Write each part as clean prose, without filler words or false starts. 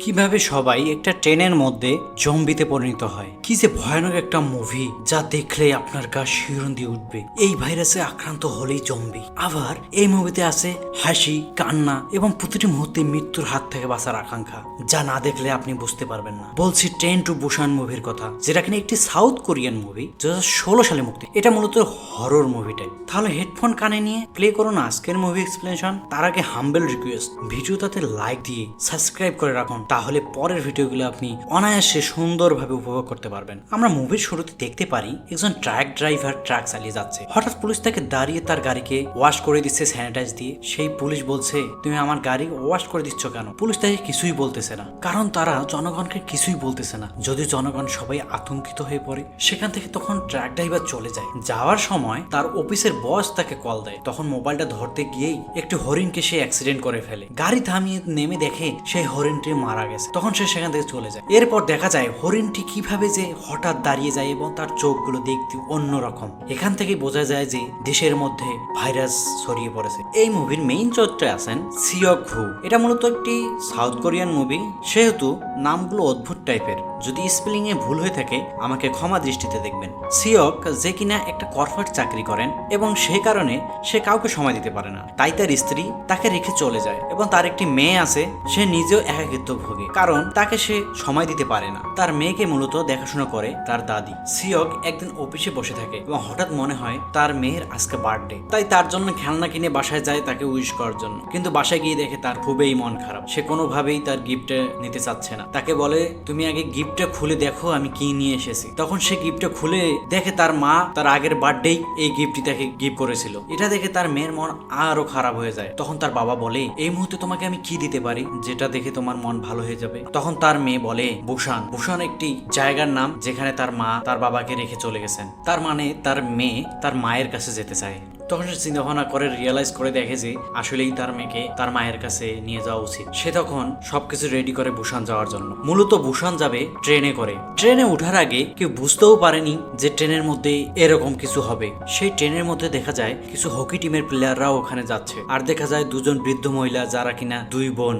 কিভাবে সবাই একটা ট্রেনের মধ্যে জম্বিতে পরিণত হয়। কি যে ভয়ানক একটা মুভি, যা দেখলে আপনার গা শিহরণ দিয়ে উঠবে। এই ভাইরাসে আক্রান্ত হলেই জম্বি। আবার এই মুভিতে আছে হাসি, কান্না এবং প্রতিটি মুহূর্তে মৃত্যুর হাত থেকে বাঁচার আকাঙ্ক্ষা, যা না দেখলে আপনি বুঝতে পারবেন না। বলছি ট্রেন টু বুসান মুভির কথা, যেটা কিনা একটি সাউথ কোরিয়ান মুভি, 2016 সালে মুক্তি। এটা মূলত হরর মুভি টাইপ। তাহলে হেডফোন কানে নিয়ে প্লে করুন আজকের মুভি এক্সপ্লেনেশন। তার আগে হাম্বেল রিকোয়েস্ট, ভিডিওটাতে লাইক দিয়ে সাবস্ক্রাইব করে রাখুন, তাহলে পরের ভিডিওগুলো আপনি অনায়াসে সুন্দরভাবে উপভোগ করতে পারবেন। আমরা মুভির শুরুতে দেখতে পারি একজন ট্রাক ড্রাইভার ট্রাক চালিয়ে যাচ্ছে। হঠাৎ পুলিশ তাকে দাঁড়িয়ে তার গাড়িকে ওয়াশ করে দিচ্ছে স্যানিটাইজ দিয়ে। সেই পুলিশ বলছে, তুমি আমার গাড়ি ওয়াশ করে দিচ্ছ কেন? পুলিশ তাকে কিছুই বলতেছে না, কারণ তারা জনগণকে কিছুই বলতেছে না। যদি জনগণ সবাই আতঙ্কিত হয়ে পড়ে, সেখান থেকে তখন ট্রাক ড্রাইভার চলে যায়। যাওয়ার সময় তার অফিসের বস তাকে কল দেয়। তখন মোবাইলটা ধরতে গিয়েই একটি হরিণকে সে অ্যাক্সিডেন্ট করে ফেলে। গাড়ি থামিয়ে নেমে দেখে সেই হরিণটি মারা গেছে। তখন সে সেখান থেকে চলে যায়। এরপর দেখা যায় হরিণটি কিভাবে যে হঠাৎ দাঁড়িয়ে যায় এবং তার চোখগুলো দেখতে অন্যরকম। এখান থেকে বোঝা যায় যে দেশের মধ্যে ভাইরাস ছড়িয়ে পড়েছে। এই মুভির মেইন চরিত্রে আছেন সিওক হু। এটা মূলত একটি সাউথ কোরিয়ান মুভি, সেহেতু নামগুলো অদ্ভুত টাইপের। যদি স্পেলিং এ ভুল হয়ে থাকে আমাকে ক্ষমা দৃষ্টিতে দেখবেন। সিওক, যে কিনা একটা কর্পোরেট চাকরি করেন এবং সেই কারণে সে কাউকে সময় দিতে পারে না, তাই তার স্ত্রী তাকে রেখে চলে যায় এবং তার একটি মেয়ে আছে। সে নিজেও একাকিত্ব ভোগে, কারণ তাকে সে সময় দিতে পারে না। তার মেয়েকে মূলত দেখাশোনা করে তার দাদি। সিওক একদিন অফিসে বসে থাকে এবং হঠাৎ মনে হয় তার মেয়ের আজকে বার্থডে, তাই তার জন্য খেলনা কিনে বাসায় যায় তাকে উইশ করার জন্য। কিন্তু বাসায় গিয়ে দেখে তার খুবই মন খারাপ। সে কোনোভাবেই তার গিফট নিতে চাচ্ছে না। তাকে বলে, তুমি আগে গিফটটা খুলে দেখো আমি কি নিয়ে এসেছি। তখন সে গিফটটা খুলে দেখে তার মা তার আগের বার্থডেই এই গিফটটি তাকে গিফট করেছিল। এটা দেখে তার মেয়ের মন আরো খারাপ হয়ে যায়। তখন তার বাবা বলে, এই মুহূর্তে তোমাকে আমি কি দিতে পারি যেটা দেখে তোমার মন ভালো হয়ে যাবে? তখন তার মেয়ে বলে, বুসান। বুসান একটি জায়গার নাম যেখানে তার মা তার বাবাকে রেখে চলে গেছেন। তার মানে তার মেয়ে তার মায়ের কাছে যেতে চায়। তখন সে চিন্তা ভাবনা করে রিয়েলাইজ করে দেখে যে আসলেই তার মেয়েকে তার মায়ের কাছে নিয়ে যাওয়া উচিত। সে তখন সবকিছু রেডি করে বুসান যাওয়ার জন্য। মূলত বুসান যাবে ট্রেনে করে। ট্রেনে ওঠার আগে কেউ বুঝতেও পারেনি যে ট্রেনের মধ্যে এরকম কিছু হবে। সেই ট্রেনের মধ্যে দেখা যায় কিছু হকি টিমের প্লেয়াররাও ওখানে যাচ্ছে, আর দেখা যায় দুজন বৃদ্ধ মহিলা যারা কিনা দুই বোন।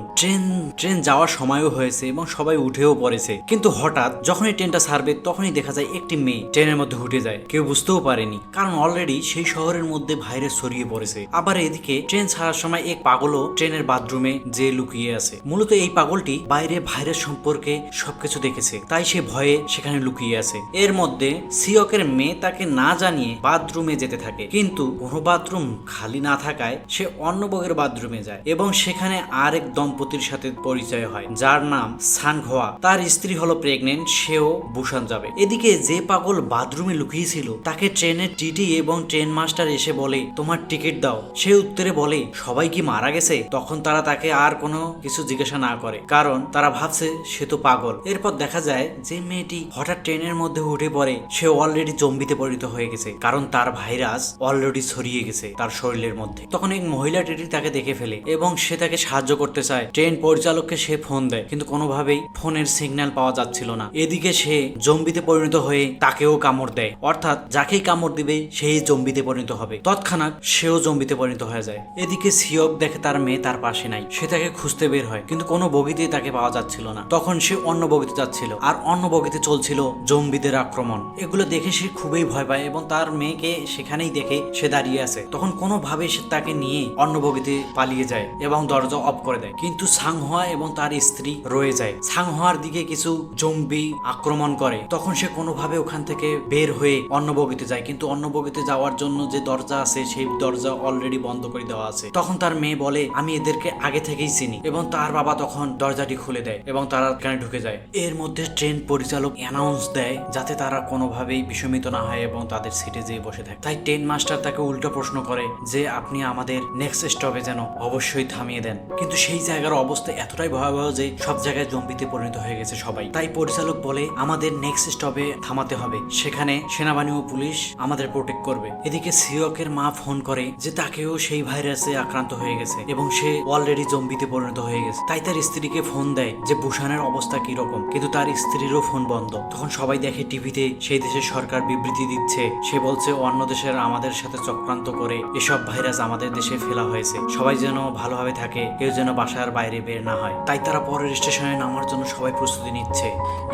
ট্রেন যাওয়ার সময়ও হয়েছে এবং সবাই উঠেও পড়েছে। কিন্তু হঠাৎ যখনই ট্রেনটা ছাড়বে তখনই দেখা যায় একটি মেয়ে ট্রেনের মধ্যে উঠে যায়। কেউ বুঝতেও পারেনি, কারণ অলরেডি সেই শহরের মধ্যে ভাইরাস ছড়িয়ে পড়েছে। আবার এদিকে ট্রেন ছাড়ার সময় এক পাগলও ট্রেনের বাথরুমে যে লুকিয়ে আছে। মূলত এই পাগলটি বাইরে ভাইরাস সম্পর্কে সবকিছু দেখেছে, তাই সে ভয়ে সেখানে লুকিয়ে আছে। এর মধ্যে সিওকের মেয়ে তাকে না জানিয়ে বাথরুমে যেতে থাকে, কিন্তু কোনো বাথরুম খালি না থাকায় সে অন্য বগের বাথরুমে যায় এবং সেখানে আরেক দম্পতির সাথে পরিচয় হয়, যার নাম সানঘোয়া। তার স্ত্রী হলো প্রেগনেন্ট, সেও বুসান যাবে। এদিকে যে পাগল বাথরুমে লুকিয়েছিল তাকে ট্রেনের টিটি এবং ট্রেন মাস্টার এসে বলে, তোমার টিকিট দাও। সে উত্তরে বলে, সবাই কি মারা গেছে? তখন তারা তাকে আর কোনো কিছু জিজ্ঞাসা না করে, কারণ তারা ভাবছে সে তো পাগল। এরপর দেখা যায় যে মেয়েটি হঠাৎ ট্রেনের মধ্যে উঠে পড়ে, সে অলরেডি জম্বিতে পরিণত হয়ে গেছে, কারণ তার ভাইরাস অলরেডি ছড়িয়ে গেছে তার শরীরের মধ্যে। তখন এক মহিলা টিটি তাকে দেখে ফেলে এবং সে তাকে সাহায্য করতে চায়। ট্রেন পরিচালককে সে ফোন দেয়, কিন্তু কোনোভাবেই ফোনের সিগন্যাল পাওয়া যাচ্ছিল না। এদিকে সে জম্বিতে পরিণত হয়ে তাকেও কামড় দেয়, অর্থাৎ যাকেই কামড় দিবে সেই জম্বিতে পরিণত হবে। তৎক্ষণাৎ সেও জম্বিতে পরিণত হয়ে যায়। এদিকে সিওক দেখে তার মেয়ে তার পাশে নাই। সে তাকে খুঁজতে বের হয়, কিন্তু কোনো বগিতে তাকে পাওয়া যাচ্ছিল না। তখন সে অন্য বগিতে যাচ্ছিল, আর অন্য বগিতে চলছিল জম্বিদের আক্রমণ। এগুলো দেখে সে খুবই ভয় পায় এবং তার মেয়েকে সেখানেই দেখে সে দাঁড়িয়ে আছে। তখন কোনোভাবে সে তাকে নিয়ে অন্য বগিতে পালিয়ে যায় এবং দরজা অফ করে দেয়। কিন্তু সাংহোয়া এবং তার স্ত্রী রয়ে যায়। সাংহোয়ার দিকে কিছু জম্বি আক্রমণ করে। তখন সে কোনোভাবে ওখান থেকে বের হয়ে অন্য বগিতে যায়, কিন্তু অন্য বগিতে যাওয়ার জন্য যে দরজা আছে সেই দরজা অলরেডি বন্ধ করে দেওয়া আছে। তখন তার মেয়ে বলে, আমি এদেরকে আগে থেকেই চিনি, এবং তার বাবা তখন দরজাটি খুলে দেয় এবং তারা এখানে ঢুকে যায়। এর মধ্যে ট্রেন পরিচালক অ্যানাউন্স দেয় যাতে তারা কোনোভাবেই বিষমিত না হয় এবং তাদের সিটে যেয়ে বসে থাকে। তাই ট্রেন মাস্টার তাকে উল্টো প্রশ্ন করে যে, আপনি আমাদের নেক্সট স্টপে যেন অবশ্যই থামিয়ে দেন। কিন্তু সেই জায়গার অবস্থা এতটাই ভয়াবহ যে সব জায়গায় জম্বিতে পরিণত হয়ে গেছে সবাই। তাই পরিচালক বলে, আমাদের নেক্সট স্টপে থামাতে হবে, সেখানে সেনাবাহিনী ও পুলিশ আমাদের প্রোটেক্ট করবে। এদিকে সিওকের মা ফোন করে যে তাকেও সেই ভাইরাসে আক্রান্ত হয়ে গেছে এবং সে অলরেডি জম্বিতে পরিণত হয়ে গেছে। তাই তার স্ত্রীকে ফোন দেয় যে বুসানের অবস্থা কিরকম, কিন্তু তার স্ত্রীরও ফোন বন্ধ। তখন সবাই দেখে টিভিতে সেই দেশের সরকার বিবৃতি দিচ্ছে, সে বলছে অন্য দেশের আমাদের সাথে চক্রান্ত করে এসব ভাইরাস আমাদের দেশে ফেলা হয়েছে, সবাই যেন ভালোভাবে থাকে, কেউ যেন বাসার বাইরে বের না হয়। তাই তারা পরের স্টেশনে নামার জন্য সবাই প্রস্তুতি নিচ্ছে।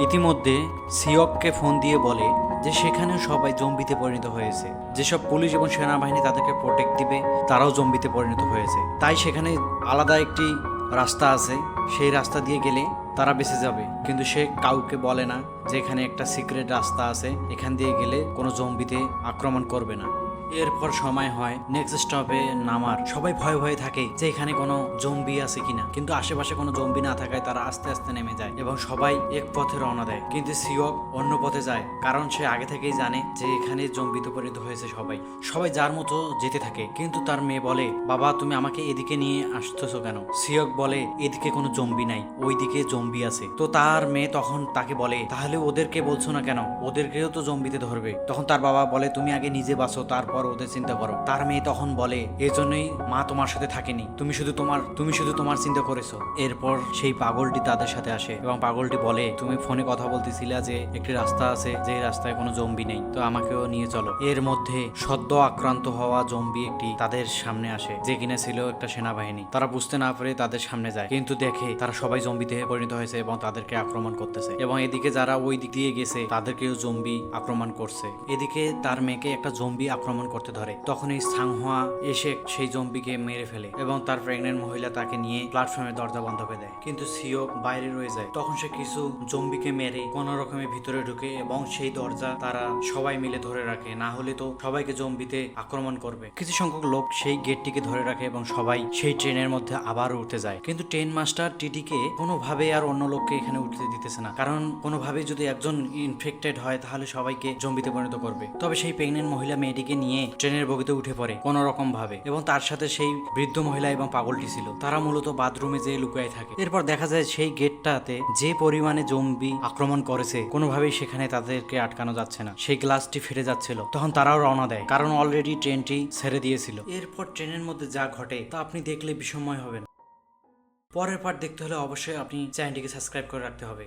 ইতিমধ্যে সিয়ককে ফোন দিয়ে বলে যে সেখানেও সবাই জম্বিতে পরিণত হয়েছে, যেসব পুলিশ এবং সেনাবাহিনী তাদেরকে প্রোটেক্ট দিবে তারাও জম্বিতে পরিণত হয়েছে। তাই সেখানে আলাদা একটি রাস্তা আছে, সেই রাস্তা দিয়ে গেলে তারা বেঁচে যাবে। কিন্তু সে কাউকে বলে না যে এখানে একটা সিক্রেট রাস্তা আছে, এখান দিয়ে গেলে কোনো জম্বিতে আক্রমণ করবে না। এরপর সময় হয় নেক্সট স্টপে নামার। সবাই ভয়ে ভয়ে থাকে যে এখানে কোনো জম্বি আছে কিনা, কিন্তু আশেপাশে কোনো জম্বি না থাকায় তারা আস্তে আস্তে নেমে যায় এবং সবাই এক পথে রওনা দেয়। কিন্তু সিয়ক অন্য পথে যায়, কারণ সে আগে থেকেই জানে যে এখানে জম্বিতে পরিণত হয়েছে সবাই। সবাই যার মতো যেতে থাকে, কিন্তু তার মেয়ে বলে, বাবা তুমি আমাকে এদিকে নিয়ে আসতেছো কেন? সিয়ক বলে, এদিকে কোনো জম্বি নাই, ওইদিকে জম্বি আছে। তো তার মেয়ে তখন তাকে বলে, তাহলে ওদেরকে বলছো না কেন? ওদেরকেও তো জম্বিতে ধরবে। তখন তার বাবা বলে, তুমি আগে নিজে বাঁচো, তারপর ওদের চিন্তা করো। তার মেয়ে তখন বলে, এজন্যই মা তোমার সাথে থাকেনি, তুমি শুধু তোমার চিন্তা করেছো। এরপর সেই পাগলটি তাদের সাথে আসে এবং পাগলটি বলে, তুমি ফোনে কথা বলতেছিলা যে একটি রাস্তা আছে, যে রাস্তায় কোনো জম্বি নেই, তো আমাকেও নিয়ে চলো। এর মধ্যে সদ্য আক্রান্ত হওয়া জম্বি একটি তাদের সামনে আসে, যে কিনা ছিল একটা সেনাবাহিনী। তারা বুঝতে না পেরে তাদের সামনে যায়, কিন্তু দেখে তারা সবাই জম্বিতে পরিণত হয়েছে এবং তাদেরকে আক্রমণ করতেছে। এবং এদিকে যারা ওই দিক দিয়ে গেছে তাদেরকেও জম্বি আক্রমণ করছে। এদিকে তার মেয়েকে একটা জম্বি আক্রমণ করতে ধরে। তখন এই সাংহুয়া এসে সেই জম্বিকে মেরে ফেলে এবং তার প্রেগনেন্ট মহিলা তাকে নিয়ে প্ল্যাটফর্মের দরজা বন্ধ করে দেয়। কিন্তু সিয়ক বাইরে রয়ে যায়। তখন সে কিছু জম্বিকে মেরে কোন রকমের ভিতরে ঢুকে এবং সেই দরজা তারা সবাই মিলে ধরে রাখে, না হলে তো সবাইকে জম্বিতে আক্রমণ করবে। কিছু সংখ্যক লোক সেই গেটটিকে ধরে রাখে এবং সবাই সেই ট্রেনের মধ্যে আবার উঠতে যায়। কিন্তু ট্রেন মাস্টার টিটিকে কোনোভাবে আর অন্য লোককে এখানে উঠতে দিতেছে না, কারণ কোনোভাবে যদি একজন ইনফেক্টেড হয় তাহলে সবাইকে জম্বিতে পরিণত করবে। তবে সেই প্রেগনেন্ট মহিলা মেয়েটিকে নিয়ে ট্রেনের বগিতে উঠে পড়ে কোন রকম ভাবে, এবং তার সাথে সেই বৃদ্ধ মহিলা এবং পাগলটি ছিল। তারা মূলত বাথরুমে যেয়ে লুকিয়ে থাকে। এরপর দেখা যায় সেই গেটটাতে যে পরিমাণে জম্বি আক্রমণ করেছে, কোনোভাবেই সেখানে তাদেরকে আটকানো যাচ্ছে না, সেই গ্লাসটি ফেটে যাচ্ছিল। তখন তারাও রওনা দেয়, কারণ অলরেডি ট্রেনটি ছেড়ে দিয়েছিল। এরপর ট্রেনের মধ্যে যা ঘটে তা আপনি দেখলে বিস্ময় হবেন। পরের পার্ট দেখতে হলে অবশ্যই আপনি চ্যানেলটিকে সাবস্ক্রাইব করে রাখতে হবে।